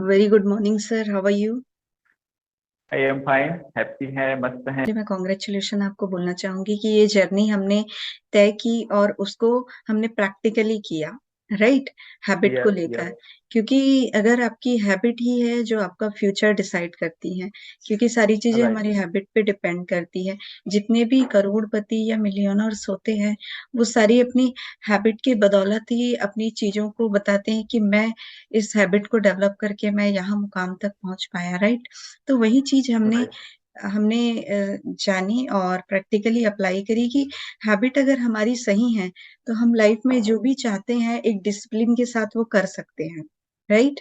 Very good morning sir, how are you? I am fine. Happy है, मस्त है। मैं कॉन्ग्रेचुलेशन आपको बोलना चाहूंगी कि ये जर्नी हमने तय की और उसको हमने प्रैक्टिकली किया। राइट। हैबिट को यस लेकर। यस। क्योंकि अगर आपकी हैबिट ही है जो आपका फ्यूचर डिसाइड करती है, क्योंकि सारी चीजें राइट हमारी हैबिट पे डिपेंड करती है। जितने भी करोड़पति या मिलियनर्स होते हैं, वो सारी अपनी हैबिट की बदौलत ही अपनी चीजों को बताते हैं कि मैं इस हैबिट को डेवलप करके मैं यहाँ मुकाम तक पहुंच पाया। राइट। तो वही चीज हमने राइट। हमने जानी और प्रैक्टिकली अप्लाई करी कि हैबिट अगर हमारी सही है तो हम लाइफ में जो भी चाहते हैं एक डिसिप्लिन के साथ वो कर सकते हैं। Right.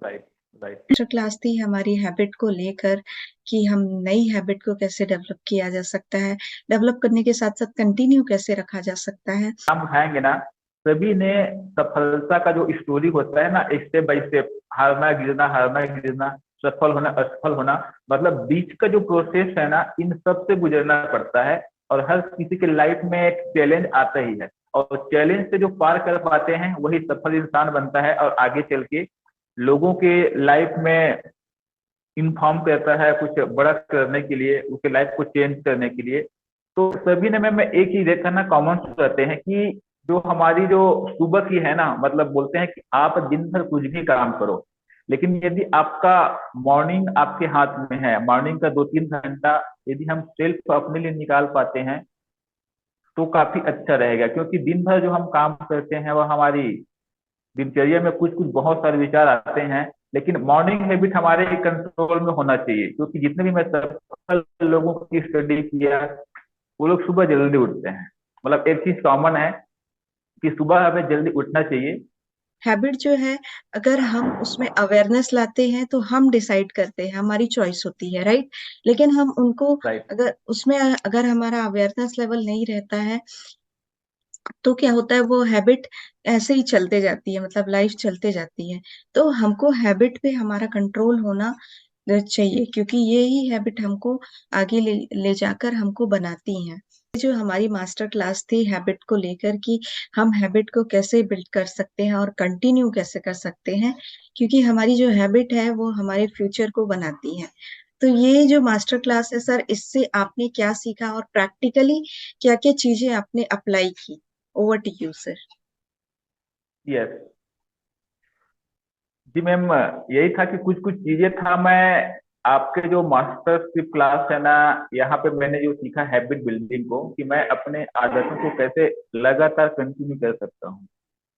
Right. Right. Master class थी हमारी हैबिट को लेकर कि हम नई हैबिट को कैसे डेवलप किया जा सकता है, डेवलप करने के साथ साथ कंटिन्यू कैसे रखा जा सकता है। हम उठाएंगे ना, सभी ने सफलता का जो स्टोरी होता है ना, स्टेप बाय स्टेप, हारना गिरना, सफल होना असफल होना, मतलब बीच का जो प्रोसेस है ना, इन सब से गुजरना पड़ता है। और हर किसी के लाइफ में एक चैलेंज आता ही है, और चैलेंज से जो पार कर पाते हैं वही सफल इंसान बनता है, और आगे चल के लोगों के लाइफ में इन्फॉर्म करता है कुछ बड़ा करने के लिए, उसके लाइफ को चेंज करने के लिए। तो सभी ने मैं एक ही देखा ना, कॉमन रहते हैं कि जो हमारी जो सुबह की है ना, मतलब बोलते हैं कि आप दिन भर कुछ भी काम करो, लेकिन यदि आपका मॉर्निंग आपके हाथ में है, मॉर्निंग का 2-3 घंटा यदि हम सेल्फ अपने लिए निकाल पाते हैं तो काफी अच्छा रहेगा। क्योंकि दिन भर जो हम काम करते हैं वह हमारी दिनचर्या में कुछ कुछ बहुत सारे विचार आते हैं, लेकिन मॉर्निंग हैबिट हमारे कंट्रोल में होना चाहिए। क्योंकि जितने भी मैं सफल लोगों की स्टडी किया, वो लोग सुबह जल्दी उठते हैं। मतलब एक चीज कॉमन है कि सुबह हमें जल्दी उठना चाहिए। हैबिट जो है, अगर हम उसमें अवेयरनेस लाते हैं तो हम डिसाइड करते हैं, हमारी चॉइस होती है। राइट। लेकिन हम उनको, राइट। अगर उसमें अगर हमारा अवेयरनेस लेवल नहीं रहता है तो क्या होता है, वो हैबिट ऐसे ही चलते जाती है, मतलब लाइफ चलते जाती है। तो हमको हैबिट पे हमारा कंट्रोल होना चाहिए, क्योंकि ये ही हैबिट हमको आगे ले जाकर हमको बनाती हैं। जो हमारी मास्टर क्लास थी हैबिट को लेकर कि हम हैबिट को कैसे बिल्ड कर सकते हैं और कंटिन्यू कैसे कर सकते हैं, क्योंकि हमारी जो हैबिट है वो हमारे फ्यूचर को बनाती है। तो ये जो मास्टर क्लास है सर, इससे आपने क्या सीखा और प्रैक्टिकली क्या क्या चीजें आपने अप्लाई की? Over to you sir. Yes. जी मैम, यही था कि कुछ कुछ चीजें था, मैं आपके जो मास्टरशिप क्लास है ना, यहाँ पे मैंने जो सीखा हैबिट बिल्डिंग को, कि मैं अपने आदतों को कैसे लगातार कंटिन्यू कर सकता हूँ।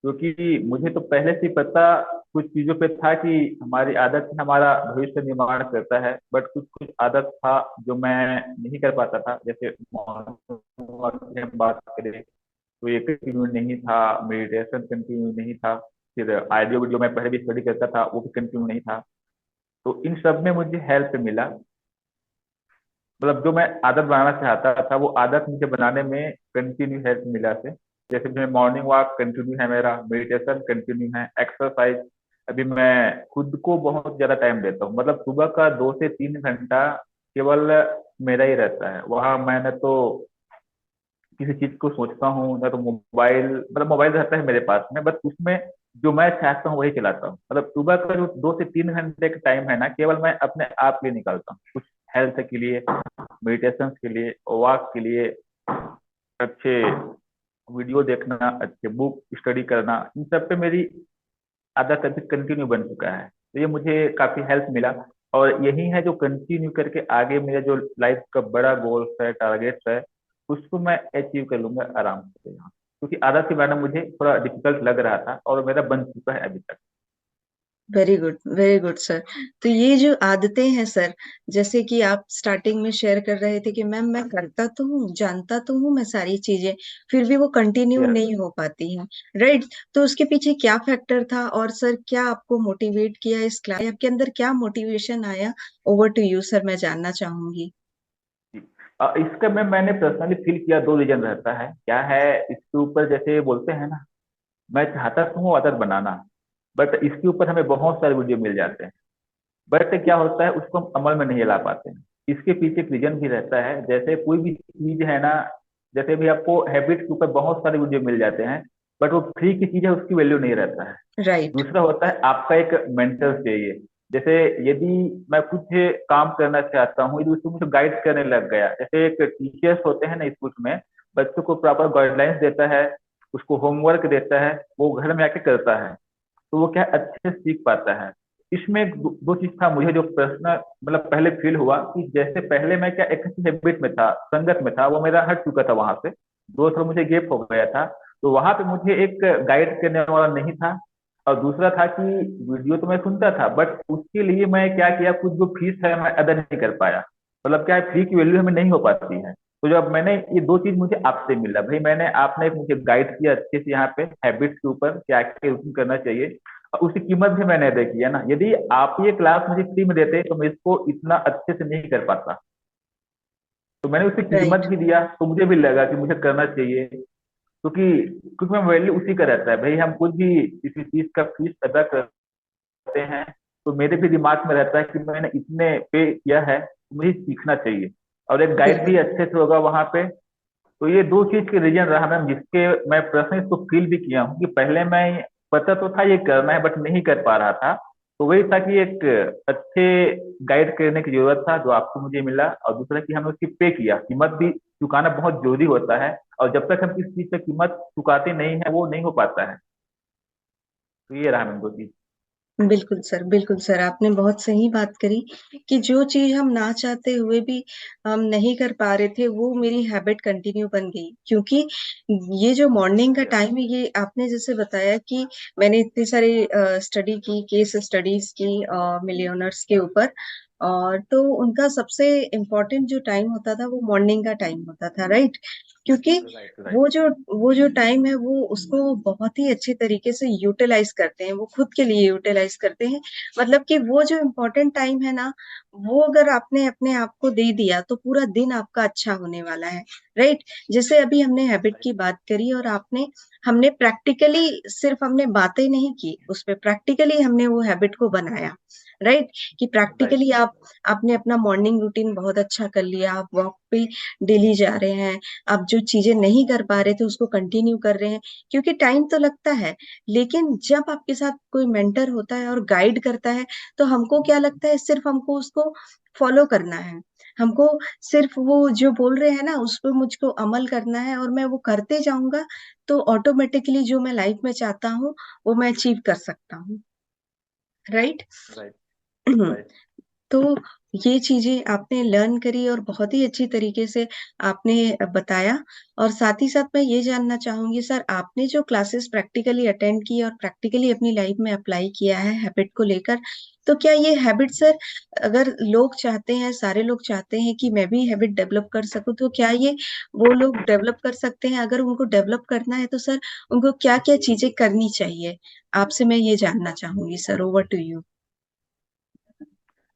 क्योंकि मुझे तो पहले से ही पता कुछ चीजों पे था कि हमारी आदत ही हमारा भविष्य निर्माण करता है, बट कुछ कुछ आदत था जो मैं नहीं कर पाता था। जैसे मॉर्निंग वॉक की हम बात करें तो ये कंटिन्यू नहीं था, मेडिटेशन कंटिन्यू नहीं था, फिर आइडियो जो मैं पहले भी स्टडी करता था वो भी कंटिन्यू नहीं था। तो इन सब में मुझे हेल्प मिला। मतलब जो मैं आदत बनाना चाहता था वो आदत मुझे बनाने में कंटिन्यू हेल्प मिला से। जैसे मैं मॉर्निंग वॉक कंटिन्यू है, मेरा मेडिटेशन कंटिन्यू है, एक्सरसाइज अभी मैं खुद को बहुत ज्यादा टाइम देता हूँ। मतलब सुबह का 2 से 3 घंटा केवल मेरा ही रहता है। वहाँ मैंने तो किसी चीज को सोचता हूँ ना, तो मोबाइल, मतलब मोबाइल रहता है मेरे पास में, बस उसमें जो मैं चाहता हूँ वही चलाता हूँ। मतलब सुबह का जो 2 से 3 घंटे का टाइम है ना, केवल मैं अपने आप के लिए निकालता हूँ, कुछ हेल्थ के लिए, मेडिटेशन के लिए, वॉक के लिए, अच्छे वीडियो देखना, अच्छे बुक स्टडी करना, इन सब पे मेरी आदत अभी कंटिन्यू बन चुका है। तो ये मुझे काफी हेल्प मिला। और यही है जो कंटिन्यू करके आगे मेरा जो लाइफ का बड़ा गोल्स है, टारगेट्स है, उसको मैं अचीव कर लूंगा आराम से यहाँ। क्योंकि आदत से बनाना मुझे थोड़ा डिफिकल्ट लग रहा था, और मेरा बन चुका है अभी तक। Very good, very good sir. तो ये जो आदतें हैं सर, जैसे कि आप स्टार्टिंग में शेयर कर रहे थे कि मैम मैं करता तो हूँ, जानता तो हूँ मैं सारी चीजें, फिर भी वो कंटिन्यू यस। नहीं हो पाती हैं। राइट। तो उसके पीछे क्या फैक्टर था और सर क्या आपको मोटिवेट किया इस क्लास, आपके अंदर क्या मोटिवेशन आया? ओवर टू यू सर, मैं जानना चाहूंगी। इसका मैंने पर्सनली फील किया, दो रीजन रहता है। क्या है इसके ऊपर, जैसे बोलते हैं ना, मैं चाहता तो हूँ आदत बनाना, बट इसके ऊपर हमें बहुत सारे वीडियो मिल जाते हैं, बट क्या होता है उसको हम अमल में नहीं ला पाते हैं। इसके पीछे एक रीजन भी रहता है। जैसे कोई भी चीज है ना, जैसे भी आपको हैबिट के ऊपर बहुत सारे वीडियो मिल जाते हैं, बट वो फ्री की चीज है उसकी वैल्यू नहीं रहता है। राइट। दूसरा होता है आपका एक मेंटर चाहिए। जैसे यदि मैं कुछ काम करना चाहता हूँ, यदि उसको मुझे गाइड करने लग गया, जैसे एक टीचर्स होते हैं ना स्कूल में, बच्चों को प्रॉपर गाइडलाइंस देता है, उसको होमवर्क देता है, वो घर में आके करता है, तो वो क्या है, अच्छे से सीख पाता है। इसमें दो चीज था मुझे जो पर्सनल मतलब पहले फील हुआ कि जैसे पहले मैं क्या एक हैबिट में था, संगत में था, वो मेरा हट चुका था वहां से, 2 साल मुझे गैप हो गया था। तो वहां पे मुझे एक गाइड करने वाला नहीं था। और दूसरा था कि वीडियो तो मैं सुनता था, बट उसके लिए मैं क्या किया, कुछ जो फीस है मैं अदा नहीं कर पाया। मतलब क्या है, फ्री की वैल्यू हमें नहीं हो पाती है। तो जब मैंने ये दो चीज मुझे आपसे मिला भाई, मैंने आपने मुझे गाइड किया अच्छे से यहाँ पे हैबिट्स के ऊपर क्या क्या रूटीन करना चाहिए, और उसकी कीमत भी मैंने अदा की है ना। यदि आप ये क्लास मुझे फ्री में देते तो मैं इसको इतना अच्छे से नहीं कर पाता। तो मैंने उसकी कीमत राइट। भी दिया, तो मुझे भी लगा कि मुझे करना चाहिए, क्योंकि क्योंकि मैं वैल्यू उसी का रहता है भाई, हम कुछ भी किसी चीज का फीस अदा करते हैं तो मेरे भी दिमाग में रहता है कि मैंने इतने पे किया है तो मुझे सीखना चाहिए, और एक गाइड भी बिल्कुल। अच्छे से होगा वहां पे। तो ये दो चीज के रीजन रहा मैम, जिसके मैं पर्सनली इसको फील भी किया हूँ कि पहले मैं पता तो था ये करना है बट नहीं कर पा रहा था। तो वही था कि एक अच्छे गाइड करने की जरूरत था जो आपको मुझे मिला, और दूसरा कि हमें उसकी पे किया, कीमत भी चुकाना बहुत जरूरी होता है, और जब तक हम किसी चीज की कीमत चुकाते नहीं है वो नहीं हो पाता है। तो ये रहा मैम दो चीज। बिल्कुल सर, बिल्कुल सर, आपने बहुत सही बात करी कि जो चीज हम ना चाहते हुए भी हम नहीं कर पा रहे थे, वो मेरी हैबिट कंटिन्यू बन गई। क्योंकि ये जो मॉर्निंग का यस। टाइम है, ये आपने जैसे बताया कि मैंने इतने सारे स्टडी की, केस स्टडीज की मिलियनर्स के ऊपर, और तो उनका सबसे इम्पोर्टेंट जो टाइम होता था वो मॉर्निंग का टाइम होता था, राइट। क्योंकि राइट वो राइट। जो वो जो टाइम है वो उसको बहुत ही अच्छे तरीके से यूटिलाइज करते हैं, वो खुद के लिए यूटिलाइज करते हैं। मतलब कि वो जो इम्पोर्टेंट टाइम है ना, वो अगर आपने अपने आप को दे दिया तो पूरा दिन आपका अच्छा होने वाला है, राइट। जैसे अभी हमने हैबिट राइट की बात करी, और आपने हमने प्रैक्टिकली, सिर्फ हमने बातें नहीं की उस पे, प्रैक्टिकली हमने वो हैबिट को बनाया, राइट। कि राइट। प्रैक्टिकली आप आपने अपना मॉर्निंग रूटीन बहुत अच्छा कर लिया, आप वॉक पे डेली जा रहे हैं, आप जो चीजें नहीं कर पा रहे थे उसको कंटिन्यू कर रहे हैं। क्योंकि टाइम तो लगता है, लेकिन जब आपके साथ कोई मेंटर होता है और गाइड करता है, तो हमको क्या लगता है, सिर्फ हमको उसको फॉलो करना है। हमको सिर्फ वो जो बोल रहे हैं ना उस पर मुझको अमल करना है, और मैं वो करते जाऊंगा, तो ऑटोमेटिकली जो मैं लाइफ में चाहता हूँ वो मैं अचीव कर सकता हूँ, राइट। राइट। राइट। तो ये चीजें आपने लर्न करी और बहुत ही अच्छी तरीके से आपने बताया। और साथ ही साथ मैं ये जानना चाहूंगी सर, आपने जो क्लासेस प्रैक्टिकली अटेंड की और प्रैक्टिकली अपनी लाइफ में अप्लाई किया है हैबिट को लेकर, तो क्या ये हैबिट सर, अगर लोग चाहते हैं, सारे लोग चाहते हैं कि मैं भी हैबिट डेवलप कर सकूं, तो क्या ये वो लोग डेवलप कर सकते हैं? अगर उनको डेवलप करना है तो सर उनको क्या क्या चीजें करनी चाहिए? आपसे मैं ये जानना चाहूंगी sir, over to you.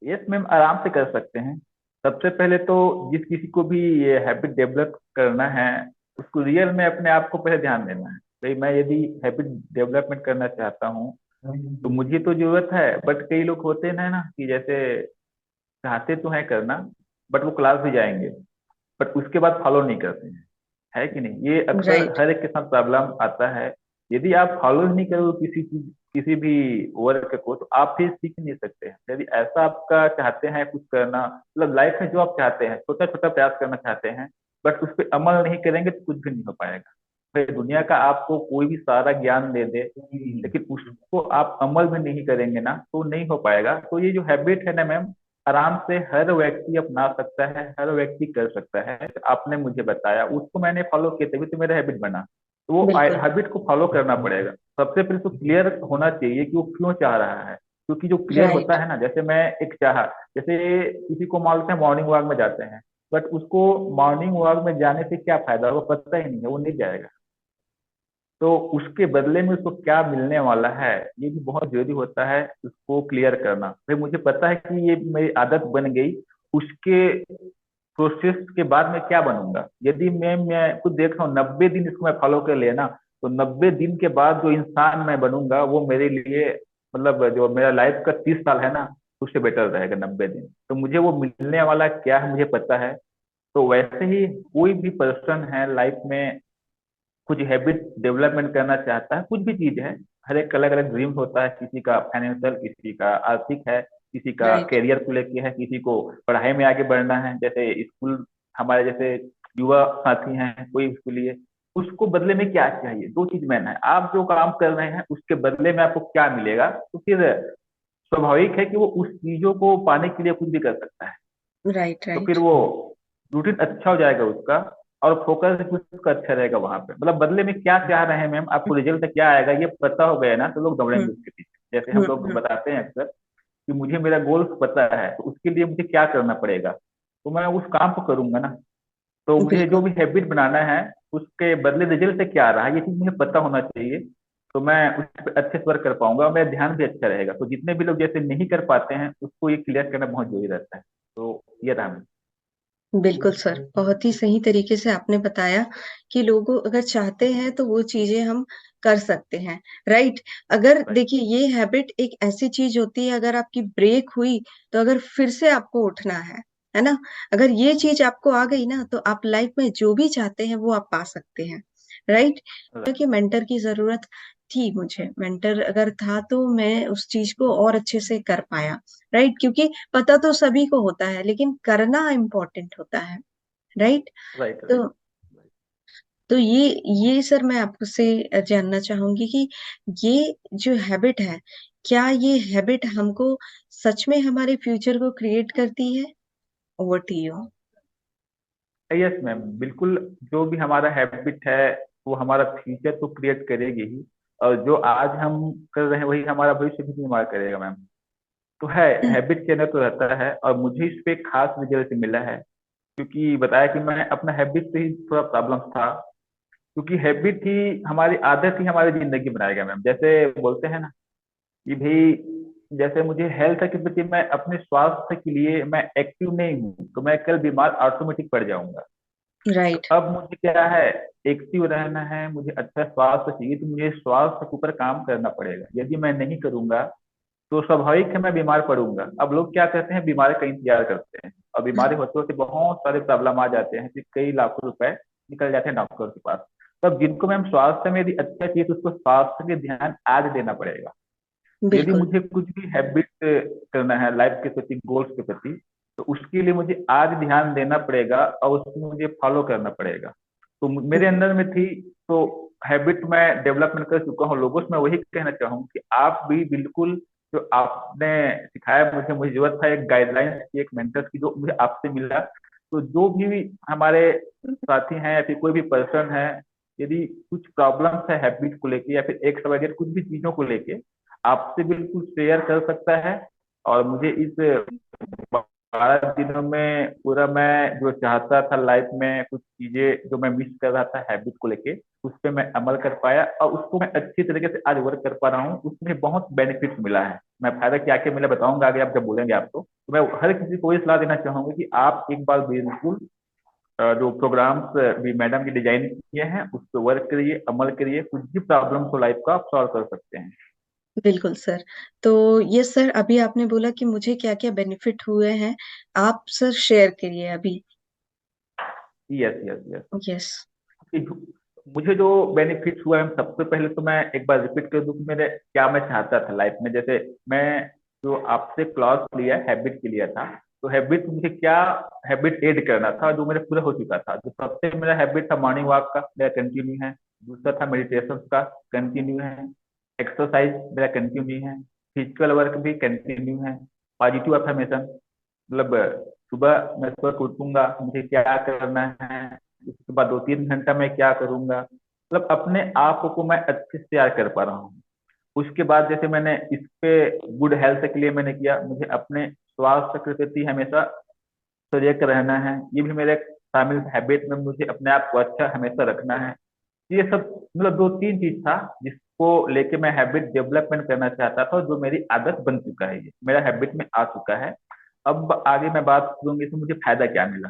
Yes ma'am, आराम से कर सकते हैं। सबसे पहले तो जिस किसी को भी ये हैबिट डेवलप करना है, उसको रियल में अपने आप को पहले ध्यान देना है। भाई मैं यदि हैबिट डेवलपमेंट करना चाहता हूँ तो मुझे तो जरूरत है, बट कई लोग होते हैं ना कि जैसे चाहते तो हैं करना, बट वो क्लास भी जाएंगे बट उसके बाद फॉलो नहीं करते हैं, है कि नहीं? ये अक्सर राइट। हर एक के साथ प्रॉब्लम आता है। यदि आप फॉलो ही नहीं करोगे किसी चीज किसी भी वर्क को, तो आप फिर सीख नहीं सकते हैं। यदि ऐसा आपका चाहते हैं कुछ करना, मतलब लाइफ में जो आप चाहते हैं, छोटा छोटा प्रयास करना चाहते हैं, बट उस पर अमल नहीं करेंगे तो कुछ भी नहीं हो पाएगा। फिर दुनिया का आपको कोई भी सारा ज्ञान दे दे, लेकिन उसको आप अमल भी नहीं करेंगे ना तो नहीं हो पाएगा। तो ये जो हैबिट है ना मैम, आराम से हर व्यक्ति अपना सकता है, हर व्यक्ति कर सकता है। तो आपने मुझे बताया, उसको मैंने फॉलो किया, तभी तो मेरा हैबिट बना। तो वो बिल्कुल। हैबिट को फॉलो करना पड़ेगा। सबसे पहले तो क्लियर होना चाहिए कि वो क्यों चाह रहा है, क्योंकि जो क्लियर होता राइट। है ना, जैसे मैं एक चाह, जैसे किसी को मान लेते हैं मॉर्निंग वॉक में जाते हैं, बट उसको मॉर्निंग वॉक में जाने से क्या फायदा, वो पता ही नहीं है, वो नहीं जाएगा। तो उसके बदले में उसको क्या मिलने वाला है, ये भी बहुत जरूरी होता है उसको क्लियर करना। भाई मुझे पता है कि ये मेरी आदत बन गई, उसके प्रोसेस के बाद मैं क्या बनूंगा। यदि मैं खुद देख रहा हूँ 90 दिन इसको मैं फॉलो कर लिया ना, तो 90 दिन के बाद जो इंसान मैं बनूंगा वो मेरे लिए, मतलब जो मेरा लाइफ का 30 साल है ना, उससे बेटर रहेगा 90 दिन। तो मुझे वो मिलने वाला क्या है मुझे पता है। तो वैसे ही कोई भी पर्सन है लाइफ में, कुछ हैबिट डेवलपमेंट करना चाहता है, कुछ भी चीज है, हर एक अलग अलग ड्रीम्स होता है, किसी का फाइनेंशियल, किसी का आर्थिक है, किसी का राइट। करियर को लेके है, किसी को पढ़ाई में आगे बढ़ना है, जैसे स्कूल, हमारे जैसे युवा साथी हैं कोई उसके लिए, उसको बदले में क्या चाहिए, दो चीज मैन है, आप जो काम कर रहे हैं उसके बदले में आपको क्या मिलेगा, तो फिर स्वाभाविक है कि वो उस चीजों को पाने के लिए कुछ भी कर सकता है। राइट। तो फिर राइट। वो रूटीन अच्छा हो जाएगा उसका, और फोकस भी उसका अच्छा रहेगा वहां पे। मतलब बदले में क्या चाह रहे हैं मैम, आपको रिजल्ट क्या आएगा ये पता हो गया ना, तो लोग दौड़ेंगे हम्म। उसके पीछे। जैसे हम लोग हम्म। बताते हैं अक्सर कि मुझे मेरा गोल पता है, तो उसके लिए मुझे क्या करना पड़ेगा, तो मैं उस काम को करूंगा ना। तो मुझे बिल्कुल। जो भी हैबिट बनाना है, उसके बदले रिजल्ट क्या आ रहा है, ये चीज मुझे पता होना चाहिए। तो मैं उस पर अच्छे से वर्क कर पाऊंगा, और मेरा ध्यान भी अच्छा रहेगा। तो जितने भी लोग जैसे नहीं कर पाते हैं, उसको ये क्लियर करना बहुत जरूरी रहता है। तो ये रहा। बिल्कुल सर, बहुत ही सही तरीके से आपने बताया कि लोगों अगर चाहते हैं तो वो चीजें हम कर सकते हैं। राइट। अगर राइट। देखिए ये हैबिट एक ऐसी चीज होती है, अगर आपकी ब्रेक हुई तो अगर फिर से आपको उठना है ना। अगर ये चीज आपको आ गई ना तो आप लाइफ में जो भी चाहते हैं वो आप पा सकते हैं। राइट। कि मेंटर की जरूरत थी, मुझे मेंटर अगर था तो मैं उस चीज को और अच्छे से कर पाया। राइट। क्योंकि पता तो सभी को होता है लेकिन करना इम्पोर्टेंट होता है। राइट। राइट। तो राइट। तो ये सर मैं आपसे जानना चाहूंगी कि ये जो हैबिट है, क्या ये हैबिट हमको सच में हमारे फ्यूचर को क्रिएट करती है? Over to you. Yes ma'am, बिल्कुल। जो भी हमारा हैबिट है, वो हमारा फ्यूचर तो क्रिएट करेगी ही, और जो आज हम कर रहे हैं वही हमारा भविष्य भी निर्माण करेगा मैम। तो है, हैबिट के अंदर तो रहता है, और मुझे इस पे खास रिजल्ट मिला है, क्योंकि बताया कि मैं अपना हैबिट से ही थोड़ा प्रॉब्लम था। क्योंकि हैबिट ही हमारी आदत ही हमारी जिंदगी बनाएगा मैम। जैसे बोलते हैं ना कि भाई, जैसे मुझे हेल्थ के प्रति, मैं अपने स्वास्थ्य के लिए मैं एक्टिव नहीं हूँ, तो मैं कल बीमार ऑटोमेटिक पड़ जाऊंगा। तो राइट। अब मुझे क्या है, एक्टिव रहना है, मुझे अच्छा स्वास्थ्य चाहिए, तो मुझे स्वास्थ्य के ऊपर काम करना पड़ेगा। यदि मैं नहीं करूंगा तो स्वाभाविक है मैं बीमार पड़ूंगा। अब लोग क्या करते हैं, बीमारी का इंतजार करते हैं, और बीमारी होते होते बहुत सारे प्रॉब्लम आ जाते हैं, फिर कई लाखों रुपए निकल जाते हैं डॉक्टर के पास। तब जिनको मैम स्वास्थ्य में यदि अच्छा चाहिए, तो उसको स्वास्थ्य के ध्यान आज देना पड़ेगा। यदि बिल्कुल। मुझे कुछ भी हैबिट करना है लाइफ के प्रति, गोल्स के प्रति, तो उसके लिए मुझे आज ध्यान देना पड़ेगा, और उसको मुझे फॉलो करना पड़ेगा। तो मेरे अंदर में थी, तो हैबिट मैं डेवलपमेंट कर चुका हूँ। लोगों से मैं वही कहना चाहूँ कि आप भी बिल्कुल, जो आपने सिखाया मुझे, मुझे जरूरत था एक गाइडलाइंस की, एक मेंटर की, जो मुझे आपसे मिला। तो जो भी हमारे साथी हैं या फिर कोई भी पर्सन है, यदि कुछ प्रॉब्लम्स है हैबिट को लेके, या फिर एक वगैरह कुछ भी चीजों को लेके, आपसे बिल्कुल शेयर कर सकता है। और मुझे इस 12 दिनों में पूरा, मैं जो चाहता था लाइफ में, कुछ चीजें जो मैं मिस कर रहा था हैबिट को लेके, उस पर मैं अमल कर पाया, और उसको मैं अच्छी तरीके से आज वर्क कर पा रहा हूँ। उसमें बहुत बेनिफिट्स मिला है। मैं फायदा क्या क्या मिला बताऊंगा आगे, आप जब बोलेंगे आपको। तो मैं हर किसी को ये सलाह देना चाहूंगा कि आप एक बार बिल्कुल जो प्रोग्राम्स भी मैडम की डिजाइन किए हैं उस पर वर्क करिए, अमल करिए, कुछ भी प्रॉब्लम हो लाइफ का आप सॉल्व कर सकते हैं। बिल्कुल सर। तो ये सर अभी आपने बोला कि मुझे क्या क्या बेनिफिट हुए हैं, आप सर शेयर करिए अभी। Yes, yes, yes. यस। कि मुझे जो बेनिफिट हुआ है, सबसे पहले तो मैं एक बार रिपीट कर दूं कि मेरे क्या मैं चाहता था लाइफ में। जैसे मैं जो आपसे क्लास लिया, हैबिट के लिया था, तो हैबिट मुझे क्या, हैबिट ऐड करना था जो मेरे पूरा हो चुका था। जो सबसे मेरा हैबिट था, मॉर्निंग वॉक का मेरा कंटिन्यू है। दूसरा था मेडिटेशन का, कंटिन्यू है। एक्सरसाइज मेरा कंटिन्यू है। फिजिकल वर्क भी कंटिन्यू है। पॉजिटिव अफर्मेशन, मतलब सुबह मैं सुबह को उठूंगा, मुझे क्या करना है, उसके बाद 2-3 घंटा मैं क्या करूंगा, मतलब अपने आप को मैं अच्छे से तैयार कर पा रहा हूँ। उसके बाद जैसे मैंने इस पे गुड हेल्थ के लिए मैंने किया, मुझे अपने स्वास्थ्य के प्रति हमेशा सजग रहना है। ये भी मेरे एक शामिल हैबिट में, मुझे अपने आप को अच्छा हमेशा रखना है। ये सब मतलब 2-3 चीज था जिसको लेके मैं हैबिट डेवलपमेंट करना चाहता था, और जो मेरी आदत बन चुका है, ये मेरा हैबिट में आ चुका है। अब आगे मैं बात करूंगी तो मुझे फायदा क्या मिला।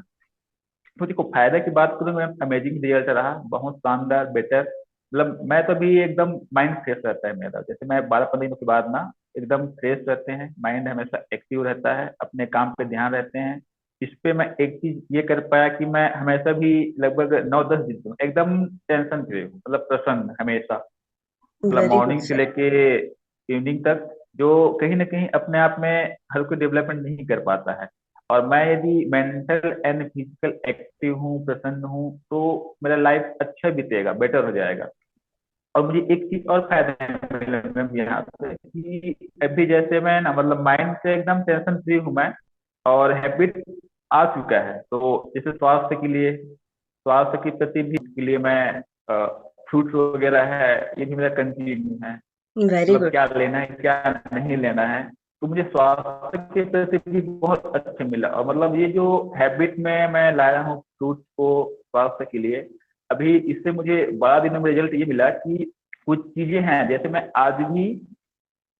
तो देखो, फायदा की बात करूँ मैं, अमेजिंग रिजल्ट रहा, बहुत शानदार, बेटर। मतलब मैं तो भी एकदम माइंड फ्रेश रहता है मेरा। जैसे मैं 12-15 दिनों के बाद ना एकदम फ्रेश रहते हैं, माइंड हमेशा एक्टिव रहता है, अपने काम पे ध्यान रहते हैं। इस पे मैं एक चीज ये कर पाया कि मैं हमेशा भी लगभग 9-10 दिन तक एकदम टेंशन फ्री हूँ, मतलब प्रसन्न हमेशा। मतलब वेरी गुड मॉर्निंग से सर। लेके इवनिंग तक, जो कहीं ना कहीं अपने आप में हर कोई डेवलपमेंट नहीं कर पाता है। और मैं यदि मेंटल एंड फिजिकल एक्टिव हूँ, प्रसन्न हूँ, तो मेरा लाइफ अच्छा बीतेगा, बेटर हो जाएगा। और मुझे एक चीज और फायदा है मेरे life में यहाँ से कि अभी जैसे मैं ना, मतलब माइंड से एकदम टेंशन फ्री हूँ मैं, और हैबिट आ चुका है। तो जैसे स्वास्थ्य के लिए, स्वास्थ्य के प्रति भी के लिए मैं फ्रूट्स वगैरह है, ये भी मेरा कंटिन्यू है। वेरी मतलब गुड। क्या लेना है क्या नहीं लेना है। तो मुझे स्वास्थ्य के प्रति भी बहुत अच्छा मिला, और मतलब ये जो हैबिट में मैं लाया हूँ फ्रूट्स को स्वास्थ्य के लिए, अभी इससे मुझे बड़ा दिनों में रिजल्ट ये मिला कि कुछ चीजें हैं, जैसे मैं आज भी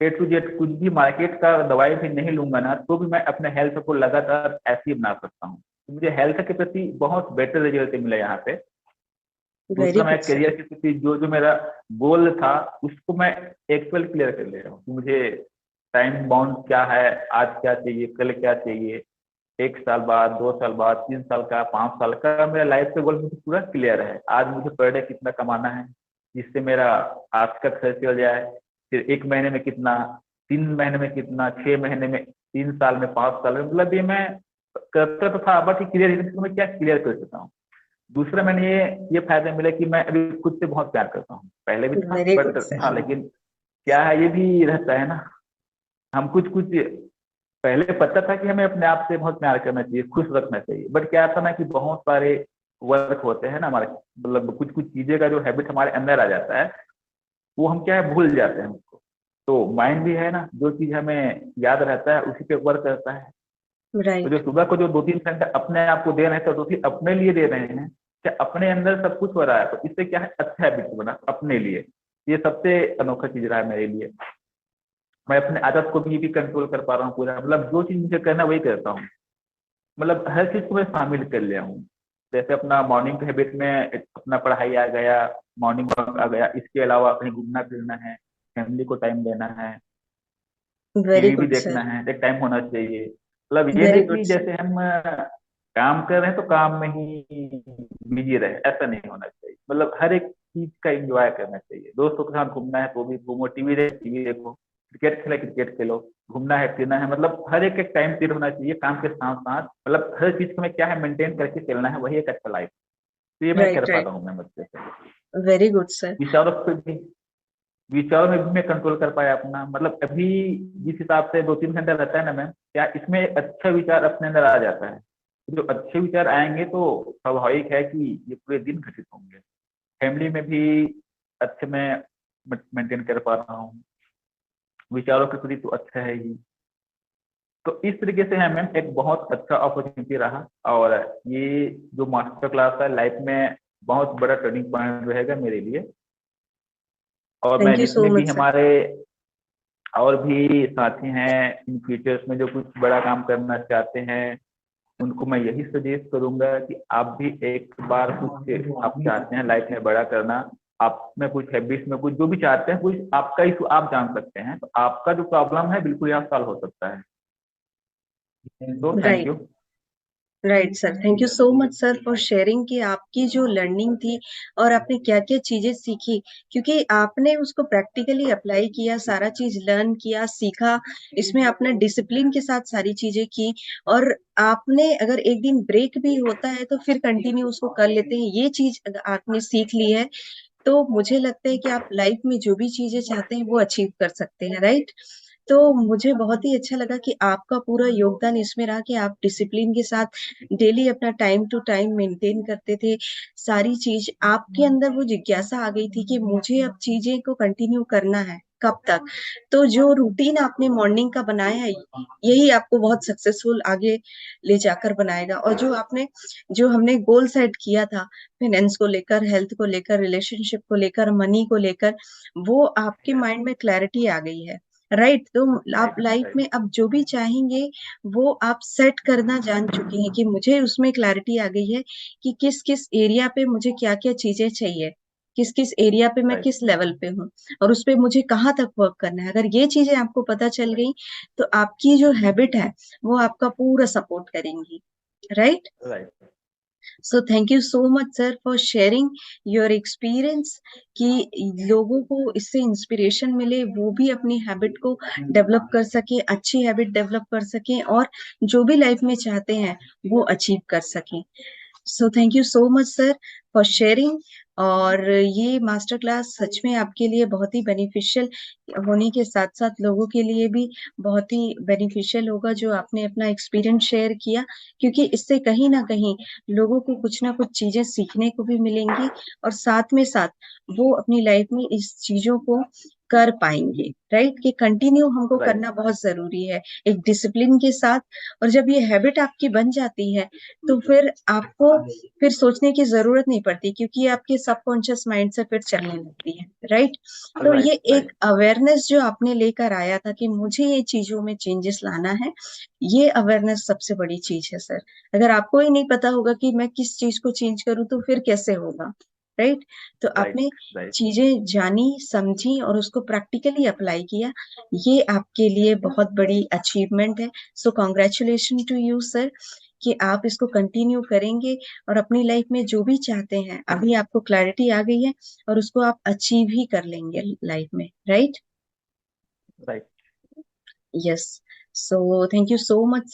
A to Z कुछ भी मार्केट का दवाई भी नहीं लूंगा ना, तो भी मैं अपने हेल्थ को लगातार ऐसे ही बना सकता हूँ। तो मुझे हेल्थ के प्रति बहुत बेटर रिजल्ट मिला यहाँ पे। वेरी दूसरा, मैं गुड सर। करियर के प्रति जो जो मेरा गोल था, उसको मैं एक्चुअल क्लियर कर ले रहा हूँ कि मुझे टाइम बाउंड क्या है, आज क्या चाहिए, कल क्या चाहिए, 1 साल बाद, 2 साल बाद, 3 साल का, 5 साल का मेरा लाइफ का गोल मुझे पूरा क्लियर है। आज मुझे पर डे कितना कमाना है जिससे मेरा आज का खर्च चल जाए, फिर 1 महीने में कितना, 3 महीने में कितना, 6 महीने में, 3 साल में, 5 साल में, मतलब ये मैं करता तो था, बट क्लियर ही नहीं कि मैं क्या क्लियर कर सकता हूँ। दूसरा, मैंने ये फायदा मिला कि मैं अभी खुद से बहुत प्यार करता हूँ, पहले भी था वेरी बट गुड था, सर। लेकिन क्या है, ये भी रहता है ना, हम कुछ कुछ पहले पता था कि हमें अपने आप से बहुत प्यार करना चाहिए, खुश रखना चाहिए, बट क्या था ना कि बहुत सारे वर्क होते हैं ना हमारे, मतलब कुछ कुछ चीजें का जो हैबिट हमारे अंदर आ जाता है, वो हम क्या है भूल जाते हैं उसको। तो माइंड भी है ना, जो चीज हमें याद रहता है उसी पे वर्क करता है। तो जो राइट। सुबह को जो 2-3 घंटे अपने आप को दे रहे हैं, तो 2-3 अपने लिए दे रहे हैं, क्या अपने अंदर सब कुछ हो रहा है, तो इससे क्या है, अच्छा हैबिट बना अपने लिए। ये सबसे अनोखा चीज रहा है मेरे लिए। मैं अपने आदत को भी कंट्रोल कर पा रहा हूँ पूरा, मतलब जो चीज मुझे करना है वही करता हूँ। मतलब हर चीज को मैं शामिल कर लिया हूँ। जैसे अपना मॉर्निंग हैबिट में अपना पढ़ाई आ गया, मॉर्निंग वॉक आ गया, इसके अलावा कहीं घूमना फिरना है, फैमिली को टाइम देना है, वेरी टीवी भी गुड देखना सर। है, एक टाइम होना चाहिए। मतलब ये वेरी नहीं गुड कि सर। जैसे हम काम कर रहे हैं तो काम में ही बिजी रहे, ऐसा नहीं होना चाहिए। मतलब हर एक चीज का एंजॉय करना चाहिए। दोस्तों के साथ घूमना है तो भी घूमो, टीवी देखो, क्रिकेट खेला क्रिकेट खेलो, घूमना है फिरना है, मतलब हर एक एक टाइम पीरियड होना चाहिए काम के साथ साथ। मतलब हर चीज को मैं क्या है मेंटेन करके चलना है, वही एक अच्छा लाइफ। तो ये मैं कर राइट राइट। पाता हूँ मैं बच्चे से। Very good sir. विचारों पे भी, विचारों में भी मैं कंट्रोल कर पाया अपना। मतलब अभी जिस हिसाब से 2-3 घंटा रहता है ना मैम, क्या इसमें अच्छा विचार अपने अंदर आ जाता है। जो अच्छे विचार आएंगे तो स्वाभाविक है कि ये पूरे दिन घटित होंगे। फैमिली में भी अच्छे मैं मेंटेन कर पा रहा हूँ, विचारों के प्रति तो अच्छा है ही। तो इस तरीके से है मैम, एक बहुत अच्छा अपॉर्चुनिटी रहा। और ये जो मास्टर क्लास है लाइफ में बहुत बड़ा टर्निंग पॉइंट रहेगा मेरे लिए। और मैं थैंक यू सो जितने भी मच सर। हमारे और भी साथी हैं इन फ्यूचर्स में जो कुछ बड़ा काम करना चाहते हैं, उनको मैं यही सजेस्ट करूंगा कि आप भी एक बार कुछ, आप चाहते हैं लाइफ में बड़ा करना, आप में कुछ हैबिट्स में कुछ जो भी चाहते हैं, कुछ आपका इशू आप जान सकते हैं, तो आपका जो प्रॉब्लम है बिल्कुल यहाँ सॉल्व हो सकता है। तो thank right. You. Right sir, thank you so much sir for sharing कि आपकी जो लर्निंग थी और आपने क्या क्या चीजें सीखी, क्योंकि आपने उसको प्रैक्टिकली अप्लाई किया, सारा चीज लर्न किया, सीखा। इसमें आपने डिसिप्लिन के साथ सारी चीजें की। और आपने अगर एक दिन ब्रेक भी होता है तो फिर कंटिन्यू उसको कर लेते हैं, ये चीज अगर आपने सीख ली है तो मुझे लगता है कि आप लाइफ में जो भी चीजें चाहते हैं वो अचीव कर सकते हैं। राइट। तो मुझे बहुत ही अच्छा लगा कि आपका पूरा योगदान इसमें रहा कि आप डिसिप्लिन के साथ डेली अपना टाइम टू टाइम मेंटेन करते थे। सारी चीज आपके अंदर वो जिज्ञासा आ गई थी कि मुझे अब चीजें को कंटिन्यू करना है, कब तक। तो जो रूटीन आपने मॉर्निंग का बनाया है, यही आपको बहुत सक्सेसफुल आगे ले जाकर बनाएगा। और जो आपने, जो हमने गोल सेट किया था, फाइनेंस को लेकर, हेल्थ को लेकर, रिलेशनशिप को लेकर, मनी को लेकर, वो आपके माइंड में क्लैरिटी आ गई है। राइट। तो आप राइट लाइफ राइट में अब जो भी चाहेंगे वो आप सेट करना जान चुके हैं कि मुझे उसमें क्लैरिटी आ गई है कि किस किस एरिया पे मुझे क्या क्या चीजें चाहिए, किस किस एरिया पे मैं राइट। किस लेवल पे हूँ, और उस पे मुझे कहाँ तक वर्क करना है। अगर ये चीजें आपको पता चल गई तो आपकी जो हैबिट है वो आपका पूरा सपोर्ट करेंगी। Right? Right. So thank you so much sir for sharing your experience, कि लोगों को इससे इंस्पिरेशन मिले, वो भी अपनी हैबिट को डेवलप कर सके, अच्छी हैबिट डेवलप कर सकें, और जो भी लाइफ में चाहते हैं वो अचीव कर सकें। So thank you so much sir for sharing. और ये मास्टर क्लास सच में आपके लिए बहुत ही बेनिफिशियल होने के साथ साथ लोगों के लिए भी बहुत ही बेनिफिशियल होगा, जो आपने अपना एक्सपीरियंस शेयर किया, क्योंकि इससे कहीं ना कहीं लोगों को कुछ ना कुछ चीजें सीखने को भी मिलेंगी, और साथ में साथ वो अपनी लाइफ में इस चीजों को कर पाएंगे। राइट? कि कंटिन्यू हमको राइट। करना बहुत जरूरी है, एक डिसिप्लिन के साथ। और जब ये हैबिट आपकी बन जाती है, तो फिर आपको फिर सोचने की जरूरत नहीं पड़ती, क्योंकि ये आपके सबकॉन्शियस माइंड से फिर चलने लगती है। राइट? तो ये राइट। एक राइट। अवेयरनेस जो आपने लेकर आया था कि मुझे ये चीजों में चेंजेस लाना है, ये अवेयरनेस सबसे बड़ी चीज है सर। अगर आपको ही नहीं पता होगा कि मैं किस चीज को चेंज करूं, तो फिर कैसे होगा? राइट? तो राइट। आपने राइट। चीजें जानी, समझी और उसको प्रैक्टिकली अप्लाई किया, ये आपके लिए बहुत बड़ी अचीवमेंट है। So congratulation to you sir, कि आप इसको कंटिन्यू करेंगे, और अपनी लाइफ में जो भी चाहते हैं, अभी आपको क्लैरिटी आ गई है, और उसको आप अचीव ही कर लेंगे लाइफ में। Right? Right. Yes. So thank you so much.